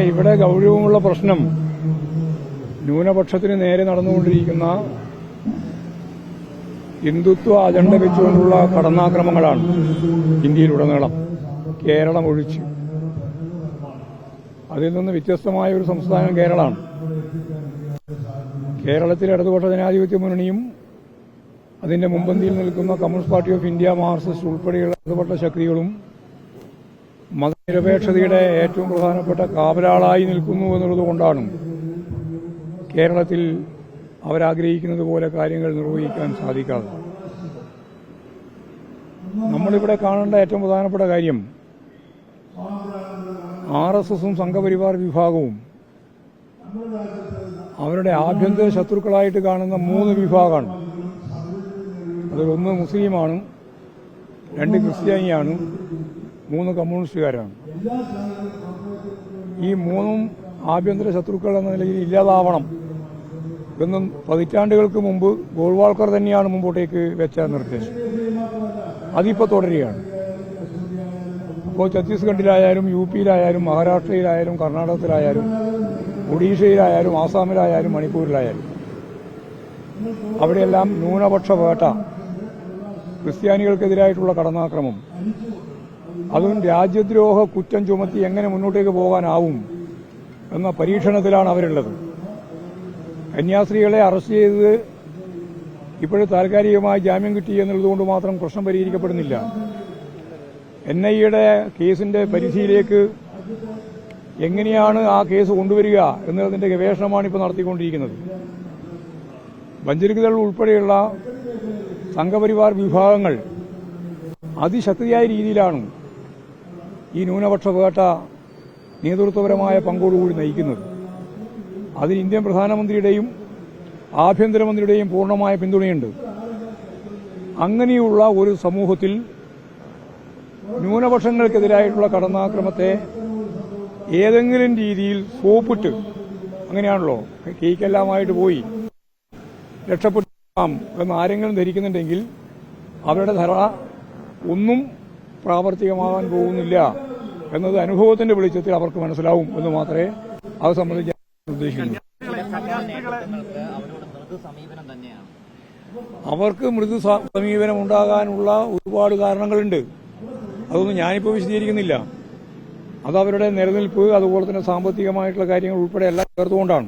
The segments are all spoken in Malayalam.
ഇവിടെ ഗൗരവമുള്ള പ്രശ്നം ന്യൂനപക്ഷത്തിന് നേരെ നടന്നുകൊണ്ടിരിക്കുന്ന ഹിന്ദുത്വ അജണ്ട വെച്ചുകൊണ്ടുള്ള കടന്നാക്രമങ്ങളാണ്. ഇന്ത്യയിലുടനീളം, കേരളം ഒഴിച്ച്. അതിൽ നിന്ന് വ്യത്യസ്തമായ ഒരു സംസ്ഥാനം കേരളമാണ്. കേരളത്തിലെ ഇടതുപക്ഷ ജനാധിപത്യ മുന്നണിയും അതിന്റെ മുൻപന്തിയിൽ നിൽക്കുന്ന communist party of India, Marxist ഉൾപ്പെടെയുള്ള ഇടതുപക്ഷ ശക്തികളും മതനിരപേക്ഷതയുടെ ഏറ്റവും പ്രധാനപ്പെട്ട കാവലാളായി നിൽക്കുന്നു എന്നുള്ളതുകൊണ്ടാണ് കേരളത്തിൽ അവരാഗ്രഹിക്കുന്നത് പോലെ കാര്യങ്ങൾ നിർവഹിക്കാൻ സാധിക്കാതെ. നമ്മളിവിടെ കാണേണ്ട ഏറ്റവും പ്രധാനപ്പെട്ട കാര്യം RSSഉം സംഘപരിവാർ വിഭാഗവും അവരുടെ ആഭ്യന്തര ശത്രുക്കളായിട്ട് കാണുന്ന 3 വിഭാഗമാണ്. അതിലൊന്ന് മുസ്ലിമാണ്, 2 ക്രിസ്ത്യാനിയാണ്, 3 കമ്മ്യൂണിസ്റ്റുകാരാണ്. ഈ 3ഉം ആഭ്യന്തര ശത്രുക്കൾ എന്ന നിലയിൽ ഇല്ലാതാവണം എന്നും പതിറ്റാണ്ടുകൾക്ക് മുമ്പ് ഗോൾവാൾക്കർ തന്നെയാണ് മുമ്പോട്ടേക്ക് വെച്ച നിർദ്ദേശം. അതിപ്പോൾ തുടരുകയാണ്. ഇപ്പോൾ ഛത്തീസ്ഗഡിലായാലും UPയിലായാലും മഹാരാഷ്ട്രയിലായാലും കർണാടകത്തിലായാലും ഒഡീഷയിലായാലും ആസാമിലായാലും മണിപ്പൂരിലായാലും അവിടെയെല്ലാം ന്യൂനപക്ഷ വേട്ട, ക്രിസ്ത്യാനികൾക്കെതിരായിട്ടുള്ള കടന്നാക്രമം, അതും രാജ്യദ്രോഹ കുറ്റം ചുമത്തി എങ്ങനെ മുന്നോട്ടേക്ക് പോകാനാവും എന്ന പരീക്ഷണത്തിലാണ് അവരുള്ളത്. കന്യാസ്ത്രീകളെ അറസ്റ്റ് ചെയ്തത് ഇപ്പോഴും താൽക്കാലികമായി ജാമ്യം കിട്ടി എന്നുള്ളതുകൊണ്ട് മാത്രം പ്രശ്നം പരിഹരിക്കപ്പെടുന്നില്ല. NIAയുടെ കേസിന്റെ പരിധിയിലേക്ക് എങ്ങനെയാണ് ആ കേസ് കൊണ്ടുവരിക എന്നതിന്റെ ഗവേഷണമാണ് ഇപ്പോൾ നടത്തിക്കൊണ്ടിരിക്കുന്നത്. ബഞ്ചരികകൾ ഉൾപ്പെടെയുള്ള സംഘപരിവാർ വിഭാഗങ്ങൾ അതിശക്തിയായ രീതിയിലാണ് ഈ ന്യൂനപക്ഷ വേട്ട നേതൃത്വപരമായ പങ്കോടുകൂടി നയിക്കുന്നത്. അതിന് ഇന്ത്യൻ പ്രധാനമന്ത്രിയുടെയും ആഭ്യന്തരമന്ത്രിയുടെയും പൂർണ്ണമായ പിന്തുണയുണ്ട്. അങ്ങനെയുള്ള ഒരു സമൂഹത്തിൽ ന്യൂനപക്ഷങ്ങൾക്കെതിരായിട്ടുള്ള കടന്നാക്രമത്തെ ഏതെങ്കിലും രീതിയിൽ സോപ്പിട്ട്, അങ്ങനെയാണല്ലോ കേക്കെല്ലാമായിട്ട് പോയി രക്ഷപ്പെട്ടാം എന്ന് ആരെങ്കിലും ധരിക്കുന്നുണ്ടെങ്കിൽ അവരുടെ ധാരണ ഒന്നും പ്രാവർത്തികമാകാൻ പോകുന്നില്ല എന്നത് അനുഭവത്തിന്റെ വെളിച്ചത്തിൽ അവർക്ക് മനസ്സിലാവും എന്ന് മാത്രമേ അത് സംബന്ധിച്ച് ഉദ്ദേശിക്കുന്നു. അവർക്ക് മൃദു സമീപനം ഉണ്ടാകാനുള്ള ഒരുപാട് കാരണങ്ങളുണ്ട്. അതൊന്നും ഞാനിപ്പോൾ വിശദീകരിക്കുന്നില്ല. അത് അവരുടെ നിലനിൽപ്പ്, അതുപോലെ തന്നെ സാമ്പത്തികമായിട്ടുള്ള കാര്യങ്ങൾ ഉൾപ്പെടെ എല്ലാം ചേർത്തുകൊണ്ടാണ്.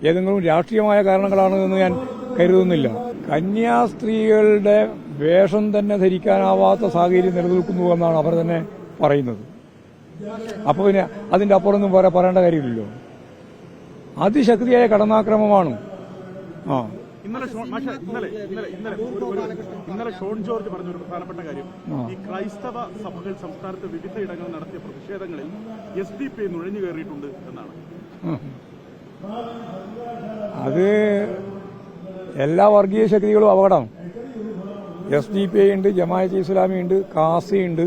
ഏതെങ്കിലും രാഷ്ട്രീയമായ കാരണങ്ങളാണ് എന്ന് ഞാൻ കരുതുന്നില്ല. കന്യാസ്ത്രീകളുടെ വേഷം തന്നെ ധരിക്കാനാവാത്ത സാഹചര്യം നിലനിൽക്കുന്നുവെന്നാണ് അവർ തന്നെ പറയുന്നത്. അപ്പോൾ പിന്നെ അതിന്റെ അപ്പുറമൊന്നും പറയേണ്ട കാര്യമില്ലല്ലോ. അതിശക്തിയായ കടന്നാക്രമമാണ്. ഇന്നലെ ഷോൺ ജോർജ് പറഞ്ഞൊരു പ്രധാനപ്പെട്ട കാര്യം, ഈ ക്രൈസ്തവ സഭകൾ സംസ്ഥാനത്ത് വിവിധ ഇടങ്ങളിൽ നടത്തിയ പ്രതിഷേധങ്ങളിൽ SDP നുഴഞ്ഞു കയറിയിട്ടുണ്ട് എന്നാണ്. അത് എല്ലാ വർഗീയ ശക്തികളും അപകടം. SDP ഉണ്ട്, ജമാഅത്തെ ഇസ്ലാമി ഉണ്ട്, കാസി ഉണ്ട്,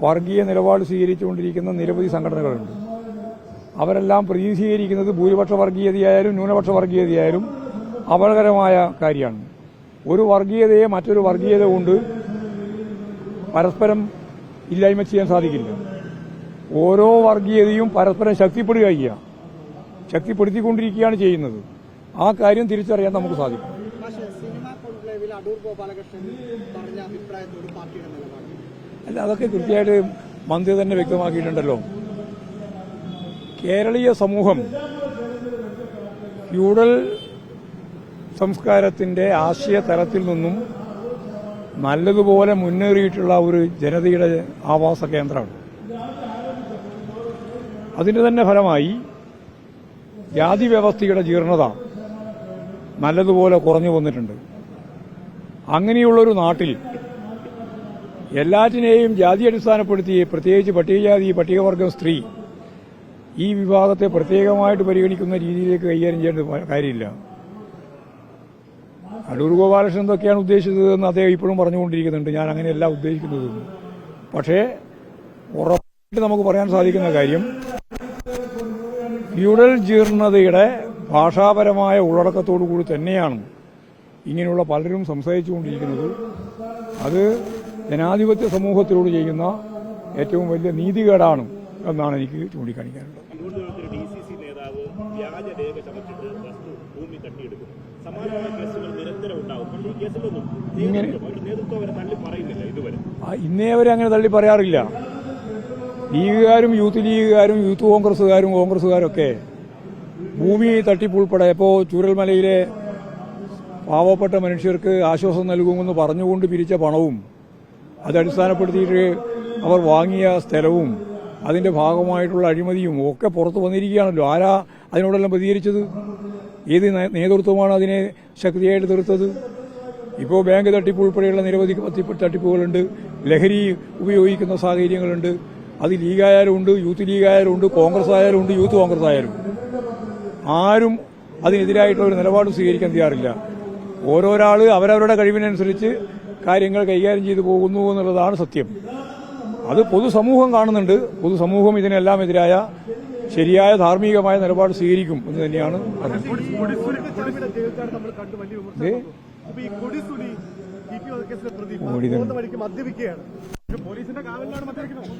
വർഗീയ നിലപാട് സ്വീകരിച്ചുകൊണ്ടിരിക്കുന്ന നിരവധി സംഘടനകളുണ്ട്. അവരെല്ലാം പ്രതിനിധീകരിക്കുന്നത് ഭൂരിപക്ഷ വർഗീയതയായാലും ന്യൂനപക്ഷ വർഗീയതയായാലും അപകടകരമായ കാര്യമാണ്. ഒരു വർഗീയതയെ മറ്റൊരു വർഗീയത കൊണ്ട് പരസ്പരം ഇല്ലായ്മ ചെയ്യാൻ സാധിക്കില്ല. ഓരോ വർഗീയതയും പരസ്പരം ശക്തിപ്പെടുത്തിക്കൊണ്ടിരിക്കുകയാണ് ചെയ്യുന്നത്. ആ കാര്യം തിരിച്ചറിയാൻ നമുക്ക് സാധിക്കും. അല്ല, അതൊക്കെ കൃത്യമായിട്ട് മന്ത്രി തന്നെ വ്യക്തമാക്കിയിട്ടുണ്ടല്ലോ. കേരളീയ സമൂഹം ഫ്യൂഡൽ സംസ്കാരത്തിന്റെ ആശയ തലത്തിൽ നിന്നും നല്ലതുപോലെ മുന്നേറിയിട്ടുള്ള ഒരു ജനതയുടെ ആവാസ കേന്ദ്രമാണ്. അതിന്റെ തന്നെ ഫലമായി ജാതി വ്യവസ്ഥയുടെ ജീർണത നല്ലതുപോലെ കുറഞ്ഞു വന്നിട്ടുണ്ട്. അങ്ങനെയുള്ളൊരു നാട്ടിൽ എല്ലാറ്റിനെയും ജാതി അടിസ്ഥാനപ്പെടുത്തി, പ്രത്യേകിച്ച് പട്ടികജാതി, പട്ടികവർഗം, സ്ത്രീ, ഈ വിഭാഗത്തെ പ്രത്യേകമായിട്ട് പരിഗണിക്കുന്ന രീതിയിലേക്ക് കൈകാര്യം ചെയ്യേണ്ട കാര്യമില്ല. അടൂർ ഗോപാലകൃഷ്ണൻ എന്തൊക്കെയാണ് ഉദ്ദേശിച്ചതെന്ന് അദ്ദേഹം ഇപ്പോഴും പറഞ്ഞുകൊണ്ടിരിക്കുന്നുണ്ട്. ഞാൻ അങ്ങനെയല്ല ഉദ്ദേശിക്കുന്നത്. പക്ഷേ ഉറപ്പായിട്ട് നമുക്ക് പറയാൻ സാധിക്കുന്ന കാര്യം, ഫ്യൂഡൽ ജീർണതയുടെ ഭാഷാപരമായ ഉള്ളടക്കത്തോടു കൂടി തന്നെയാണ് ഇങ്ങനെയുള്ള പലരും സംസാരിച്ചുകൊണ്ടിരിക്കുന്നത്. അത് ജനാധിപത്യ സമൂഹത്തിലൂടെ ചെയ്യുന്ന ഏറ്റവും വലിയ നീതികേടാണ് എന്നാണ് എനിക്ക് ചൂണ്ടിക്കാണിക്കാനുള്ളത്. തിരുവനന്തപുരത്ത് DCC നേതാവ് വ്യാജ രേഖ ചമച്ചിട്ട് ഭൂമി തട്ടിയെടുക്കും. സമാനമായ കേസുകൾ നിരന്തരം ഉണ്ടാവും. പക്ഷേ ഈ കേസിലൊന്നും നേതൃത്വം അവരെ തള്ളി പറയുന്നില്ല ഇതുവരെ. ഇന്നേ അവരെ അങ്ങനെ തള്ളി പറയാറില്ല. ലീഗുകാരും യൂത്ത് ലീഗുകാരും യൂത്ത് കോൺഗ്രസുകാരും ഒക്കെ ഭൂമി തട്ടിപ്പ് ഉൾപ്പെടെ ഇപ്പോൾ ചൂരൽമലയിലെ പാവപ്പെട്ട മനുഷ്യർക്ക് ആശ്വാസം നൽകുമെന്ന് പറഞ്ഞുകൊണ്ട് പിരിച്ച പണവും അത് അടിസ്ഥാനപ്പെടുത്തിയിട്ട് അവർ വാങ്ങിയ സ്ഥലവും അതിന്റെ ഭാഗമായിട്ടുള്ള അഴിമതിയും ഒക്കെ പുറത്തു വന്നിരിക്കുകയാണല്ലോ. ആരാ അതിനോടെല്ലാം പ്രതികരിച്ചത്? ഏത് നേതൃത്വമാണ് അതിനെ ശക്തിയായിട്ട് തീർത്തത്? ഇപ്പോൾ ബാങ്ക് തട്ടിപ്പ് ഉൾപ്പെടെയുള്ള നിരവധി തട്ടിപ്പുകളുണ്ട്. ലഹരി ഉപയോഗിക്കുന്ന സാഹചര്യങ്ങളുണ്ട്. അത് ലീഗായാലും ഉണ്ട്, യൂത്ത് ലീഗായാലും ഉണ്ട്, കോൺഗ്രസ് ആയാലും ഉണ്ട്, യൂത്ത് കോൺഗ്രസ് ആയാലും ആരും അതിനെതിരായിട്ടുള്ള ഒരു നിലപാട് സ്വീകരിക്കാൻ തയ്യാറില്ല. ഓരോരാള് അവരവരുടെ കഴിവിനനുസരിച്ച് കാര്യങ്ങൾ കൈകാര്യം ചെയ്തു പോകുന്നു എന്നുള്ളതാണ് സത്യം. അത് പൊതുസമൂഹം കാണുന്നുണ്ട്. പൊതുസമൂഹം ഇതിനെല്ലാം എതിരായ ശരിയായ ധാർമ്മികമായ നിലപാട് സ്വീകരിക്കും എന്ന് തന്നെയാണ് പറഞ്ഞത്. പോലീസിന്റെ കാവലിലാണ് മദ്യപിക്കുന്നത്.